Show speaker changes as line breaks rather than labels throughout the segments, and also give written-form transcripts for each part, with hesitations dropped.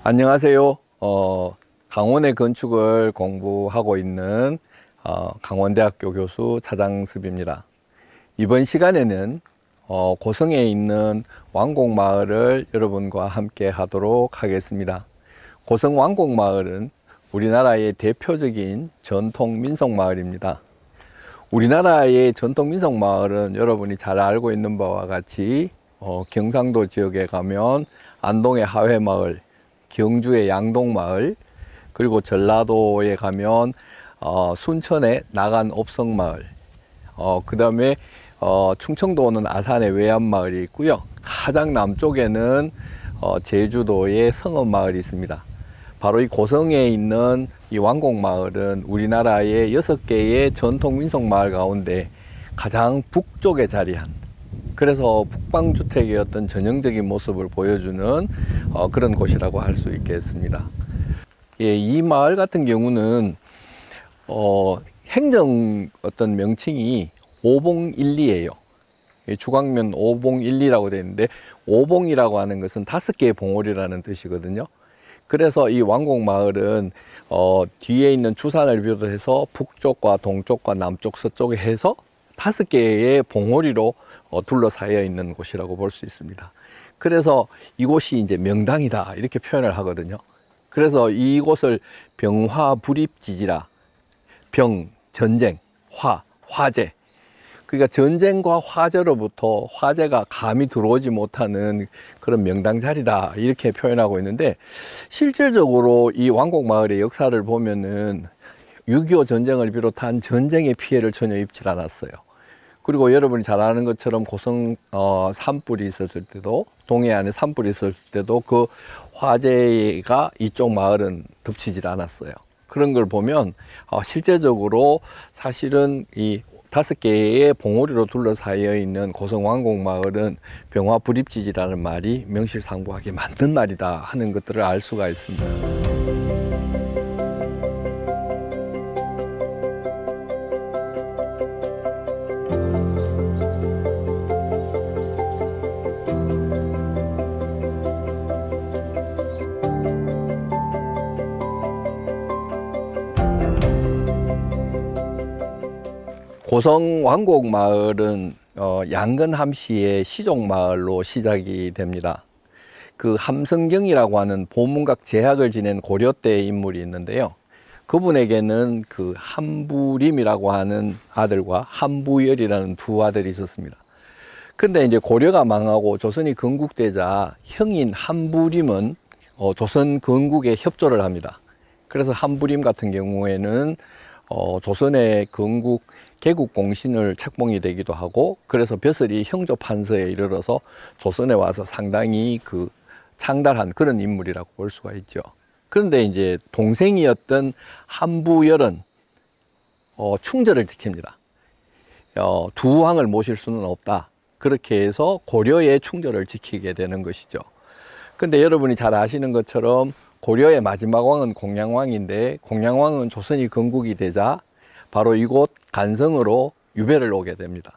안녕하세요. 강원의 건축을 공부하고 있는 강원대학교 교수 차장섭입니다. 이번 시간에는 고성에 있는 왕곡마을을 여러분과 함께 하도록 하겠습니다. 고성 왕곡마을은 우리나라의 대표적인 전통 민속마을입니다. 우리나라의 전통 민속마을은 여러분이 잘 알고 있는 바와 같이 경상도 지역에 가면 안동의 하회마을, 경주의 양동마을, 그리고 전라도에 가면 순천의 나간옵성마을, 그 다음에 충청도는 아산의 외암마을이 있고요. 가장 남쪽에는 제주도의 성읍마을이 있습니다. 바로 이 고성에 있는 이 왕곡마을은 우리나라의 6개의 전통 민속마을 가운데 가장 북쪽에 자리한, 그래서 북방주택의 어떤 전형적인 모습을 보여주는 그런 곳이라고 할 수 있겠습니다. 예, 이 마을 같은 경우는 행정 어떤 명칭이 오봉일리예요. 주광면 오봉일리라고 되어 있는데, 오봉이라고 하는 것은 5개의 봉오리라는 뜻이거든요. 그래서 이 왕곡마을은 뒤에 있는 주산을 비롯해서 북쪽과 동쪽과 남쪽, 서쪽에 해서 5개의 봉오리로 둘러싸여 있는 곳이라고 볼 수 있습니다. 그래서 이곳이 이제 명당이다 이렇게 표현을 하거든요. 그래서 이곳을 병화불입지지라, 병, 전쟁, 화재. 그러니까 전쟁과 화재로부터 화재가 감히 들어오지 못하는 그런 명당 자리다 이렇게 표현하고 있는데, 실질적으로 이 왕곡마을의 역사를 보면은 6.25 전쟁을 비롯한 전쟁의 피해를 전혀 입지 않았어요. 그리고 여러분이 잘 아는 것처럼 고성 산불이 있었을 때도, 동해안에 산불이 있었을 때도 그 화재가 이쪽 마을은 덮치질 않았어요. 그런 걸 보면 실제적으로 사실은 이 5개의 봉오리로 둘러싸여 있는 고성 왕곡마을은 병화불입지지라는 말이 명실상부하게 맞는 말이다 하는 것들을 알 수가 있습니다. 고성 왕곡마을은 양근함시의 시족마을로 시작이 됩니다. 그 함성경이라고 하는 보문각 제학을 지낸 고려 때의 인물이 있는데요. 그분에게는 그 한부림이라고 하는 아들과 한부열이라는 두 아들이 있었습니다. 근데 이제 고려가 망하고 조선이 건국되자 형인 한부림은 조선 건국에 협조를 합니다. 그래서 한부림 같은 경우에는 조선의 건국 개국 공신을 책봉이 되기도 하고, 그래서 벼슬이 형조 판서에 이르러서 조선에 와서 상당히 그 창달한 그런 인물이라고 볼 수가 있죠. 그런데 이제 동생이었던 한부열은 충절을 지킵니다. 두 왕을 모실 수는 없다. 그렇게 해서 고려의 충절을 지키게 되는 것이죠. 근데 여러분이 잘 아시는 것처럼 고려의 마지막 왕은 공양왕인데, 공양왕은 조선이 건국이 되자 바로 이곳 간성으로 유배를 오게 됩니다.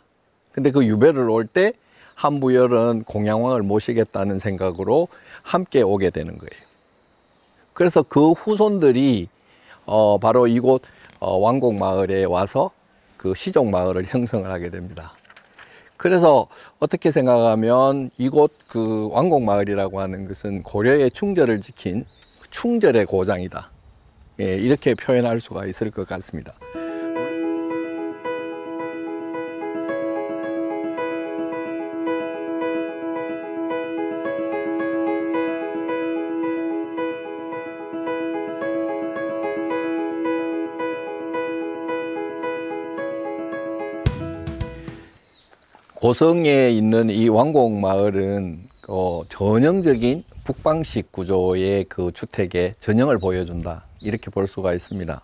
근데 그 유배를 올 때 한부열은 공양왕을 모시겠다는 생각으로 함께 오게 되는 거예요. 그래서 그 후손들이 바로 이곳 왕곡마을에 와서 그 시족마을을 형성을 하게 됩니다. 그래서 어떻게 생각하면 이곳 그 왕곡마을이라고 하는 것은 고려의 충절을 지킨 충절의 고장이다. 예, 이렇게 표현할 수가 있을 것 같습니다. 고성에 있는 이 왕곡마을은 전형적인 북방식 구조의 그 주택의 전형을 보여준다 이렇게 볼 수가 있습니다.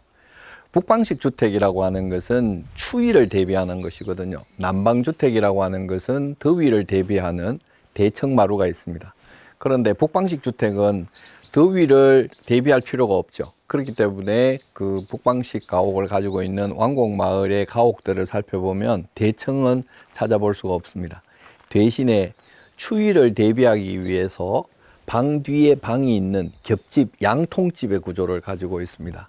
북방식 주택이라고 하는 것은 추위를 대비하는 것이거든요. 남방주택이라고 하는 것은 더위를 대비하는 대청마루가 있습니다. 그런데 북방식 주택은 더위를 대비할 필요가 없죠. 그렇기 때문에 그 북방식 가옥을 가지고 있는 왕곡마을의 가옥들을 살펴보면 대청은 찾아볼 수가 없습니다. 대신에 추위를 대비하기 위해서 방 뒤에 방이 있는 겹집 양통집의 구조를 가지고 있습니다.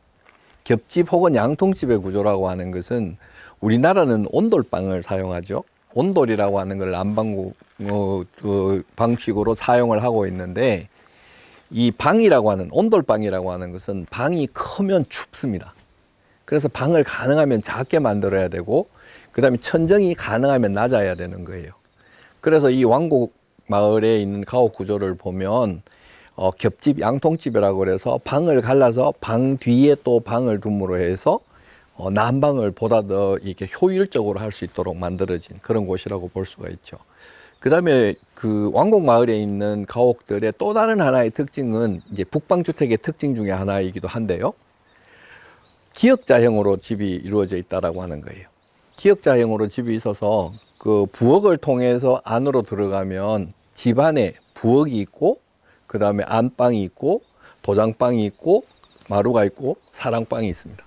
겹집 혹은 양통집의 구조라고 하는 것은 우리나라는 온돌방을 사용하죠. 온돌이라고 하는 걸 난방 방식으로 사용을 하고 있는데, 이 방이라고 하는 온돌방이라고 하는 것은 방이 크면 춥습니다. 그래서 방을 가능하면 작게 만들어야 되고, 그 다음에 천정이 가능하면 낮아야 되는 거예요. 그래서 이 왕곡 마을에 있는 가옥 구조를 보면 겹집 양통집이라고 그래서 방을 갈라서 방 뒤에 또 방을 둠으로 해서 난방을 보다 더 이렇게 효율적으로 할 수 있도록 만들어진 그런 곳이라고 볼 수가 있죠. 그 다음에 그 왕곡 마을에 있는 가옥들의 또 다른 하나의 특징은 이제 북방주택의 특징 중에 하나이기도 한데요. 기역자형으로 집이 이루어져 있다라고 하는 거예요. 기역자형으로 집이 있어서 그 부엌을 통해서 안으로 들어가면 집 안에 부엌이 있고, 그 다음에 안방이 있고, 도장방이 있고, 마루가 있고, 사랑방이 있습니다.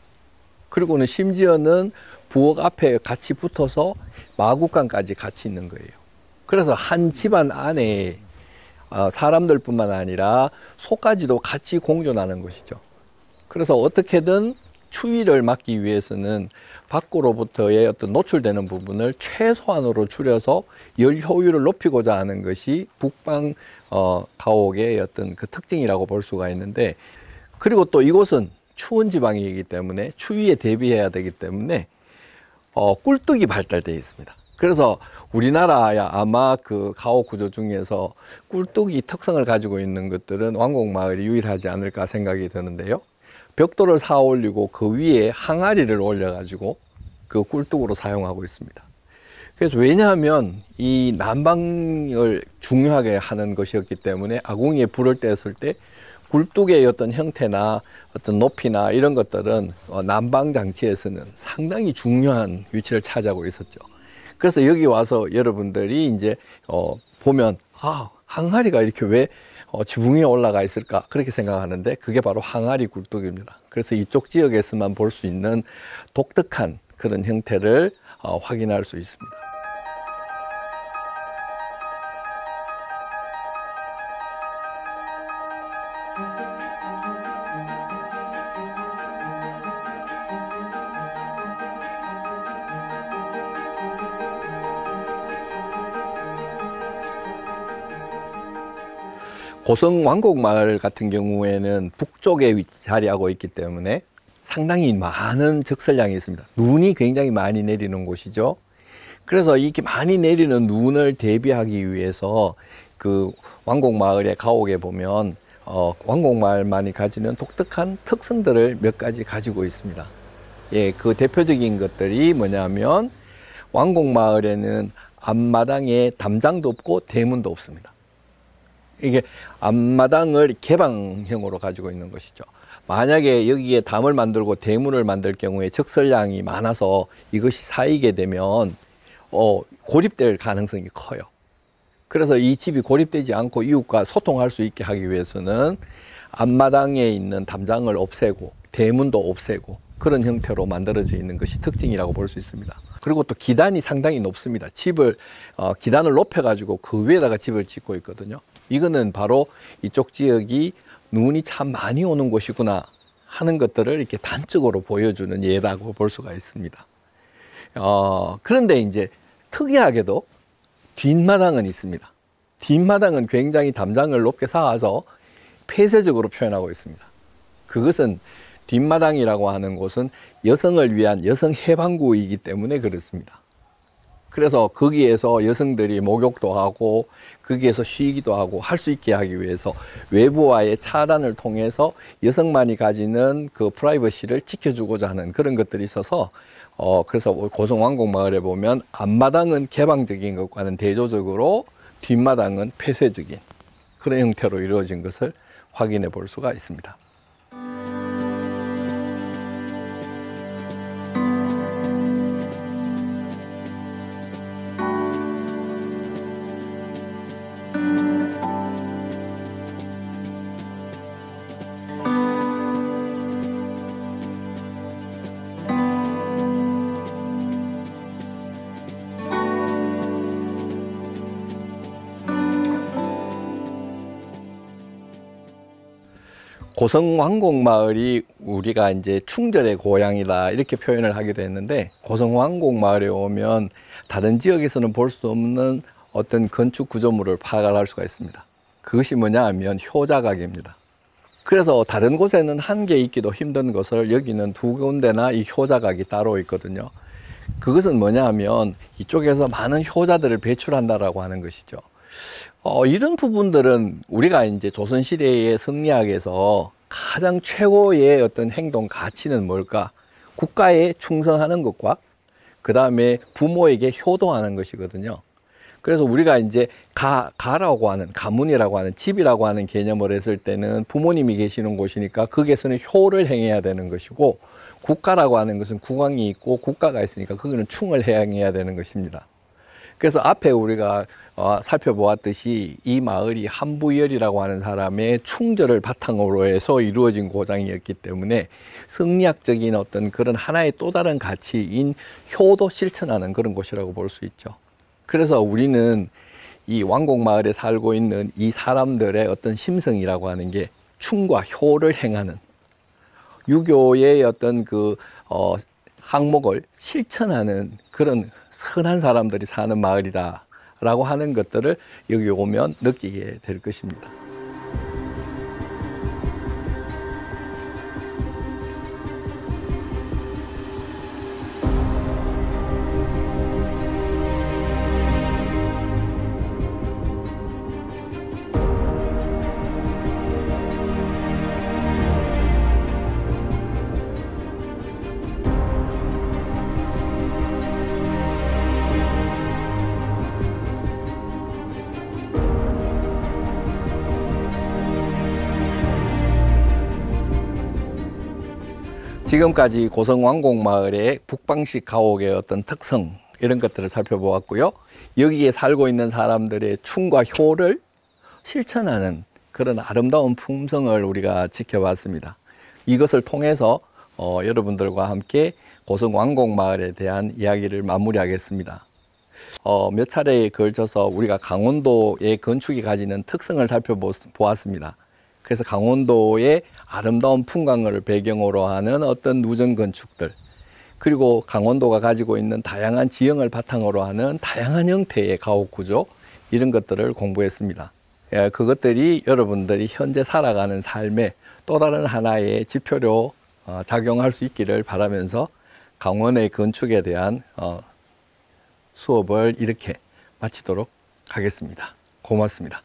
그리고는 심지어는 부엌 앞에 같이 붙어서 마구간까지 같이 있는 거예요. 그래서 한 집안 안에 사람들뿐만 아니라 소까지도 같이 공존하는 것이죠. 그래서 어떻게든 추위를 막기 위해서는 밖으로부터의 어떤 노출되는 부분을 최소한으로 줄여서 열 효율을 높이고자 하는 것이 북방 가옥의 어떤 그 특징이라고 볼 수가 있는데, 그리고 또 이곳은 추운 지방이기 때문에 추위에 대비해야 되기 때문에 꿀뚝이 발달되어 있습니다. 그래서 우리나라야 아마 그 가옥 구조 중에서 꿀뚝이 특성을 가지고 있는 것들은 왕곡마을이 유일하지 않을까 생각이 드는데요. 벽돌을 쌓아 올리고 그 위에 항아리를 올려가지고 그 꿀뚝으로 사용하고 있습니다. 그래서 왜냐하면 이 난방을 중요하게 하는 것이었기 때문에 아궁이에 불을 뗐을 때 굴뚝의 어떤 형태나 어떤 높이나 이런 것들은 난방 장치에서는 상당히 중요한 위치를 차지하고 있었죠. 그래서 여기 와서 여러분들이 이제 보면 항아리가 이렇게 왜 지붕 위에 올라가 있을까 그렇게 생각하는데, 그게 바로 항아리 굴뚝입니다. 그래서 이쪽 지역에서만 볼 수 있는 독특한 그런 형태를 확인할 수 있습니다. 고성 왕곡마을 같은 경우에는 북쪽에 자리하고 있기 때문에 상당히 많은 적설량이 있습니다. 눈이 굉장히 많이 내리는 곳이죠. 그래서 이렇게 많이 내리는 눈을 대비하기 위해서 그 왕곡마을의 가옥에 보면 왕곡마을만이 가지는 독특한 특성들을 몇 가지 가지고 있습니다. 예, 그 대표적인 것들이 뭐냐면 왕곡마을에는 앞마당에 담장도 없고 대문도 없습니다. 이게 앞마당을 개방형으로 가지고 있는 것이죠. 만약에 여기에 담을 만들고 대문을 만들 경우에 적설량이 많아서 이것이 쌓이게 되면 고립될 가능성이 커요. 그래서 이 집이 고립되지 않고 이웃과 소통할 수 있게 하기 위해서는 앞마당에 있는 담장을 없애고 대문도 없애고 그런 형태로 만들어져 있는 것이 특징이라고 볼 수 있습니다. 그리고 또 기단이 상당히 높습니다. 집을 기단을 높여가지고 그 위에다가 집을 짓고 있거든요. 이거는 바로 이쪽 지역이 눈이 참 많이 오는 곳이구나 하는 것들을 이렇게 단적으로 보여주는 예라고 볼 수가 있습니다. 그런데 이제 특이하게도 뒷마당은 있습니다. 뒷마당은 굉장히 담장을 높게 쌓아서 폐쇄적으로 표현하고 있습니다. 그것은 뒷마당이라고 하는 곳은 여성을 위한 여성 해방구이기 때문에 그렇습니다. 그래서 거기에서 여성들이 목욕도 하고 거기에서 쉬기도 하고 할 수 있게 하기 위해서 외부와의 차단을 통해서 여성만이 가지는 그 프라이버시를 지켜주고자 하는 그런 것들이 있어서 그래서 고성 왕곡마을에 보면 앞마당은 개방적인 것과는 대조적으로 뒷마당은 폐쇄적인 그런 형태로 이루어진 것을 확인해 볼 수가 있습니다. 고성왕곡마을이 우리가 이제 충절의 고향이다 이렇게 표현을 하기도 했는데, 고성왕곡마을에 오면 다른 지역에서는 볼 수 없는 어떤 건축 구조물을 파악을 할 수가 있습니다. 그것이 뭐냐 하면 효자각입니다. 그래서 다른 곳에는 한 개 있기도 힘든 것을 여기는 두 군데나 이 효자각이 따로 있거든요. 그것은 뭐냐 하면 이쪽에서 많은 효자들을 배출한다라고 하는 것이죠. 이런 부분들은 우리가 이제 조선시대의 성리학에서 가장 최고의 어떤 행동 가치는 뭘까? 국가에 충성하는 것과 그 다음에 부모에게 효도하는 것이거든요. 그래서 우리가 이제 가라고 하는, 가문이라고 하는, 집이라고 하는 개념을 했을 때는 부모님이 계시는 곳이니까 거기에서는 효를 행해야 되는 것이고, 국가라고 하는 것은 국왕이 있고 국가가 있으니까 거기는 충을 행해야 되는 것입니다. 그래서 앞에 우리가 살펴보았듯이 이 마을이 한부열이라고 하는 사람의 충절을 바탕으로 해서 이루어진 고장이었기 때문에 성리학적인 어떤 그런 하나의 또 다른 가치인 효도 실천하는 그런 곳이라고 볼 수 있죠. 그래서 우리는 이 왕곡마을에 살고 있는 이 사람들의 어떤 심성이라고 하는 게 충과 효를 행하는, 유교의 어떤 그 항목을 실천하는 그런 선한 사람들이 사는 마을이다 라고 하는 것들을 여기 오면 느끼게 될 것입니다. 지금까지 고성왕곡마을의 북방식 가옥의 어떤 특성, 이런 것들을 살펴보았고요. 여기에 살고 있는 사람들의 충과 효를 실천하는 그런 아름다운 품성을 우리가 지켜봤습니다. 이것을 통해서 여러분들과 함께 고성왕곡마을에 대한 이야기를 마무리하겠습니다. 몇 차례에 걸쳐서 우리가 강원도의 건축이 가지는 특성을 살펴보았습니다. 그래서 강원도의 아름다운 풍광을 배경으로 하는 어떤 누전 건축들, 그리고 강원도가 가지고 있는 다양한 지형을 바탕으로 하는 다양한 형태의 가옥 구조, 이런 것들을 공부했습니다. 그것들이 여러분들이 현재 살아가는 삶에 또 다른 하나의 지표로 작용할 수 있기를 바라면서 강원의 건축에 대한 수업을 이렇게 마치도록 하겠습니다. 고맙습니다.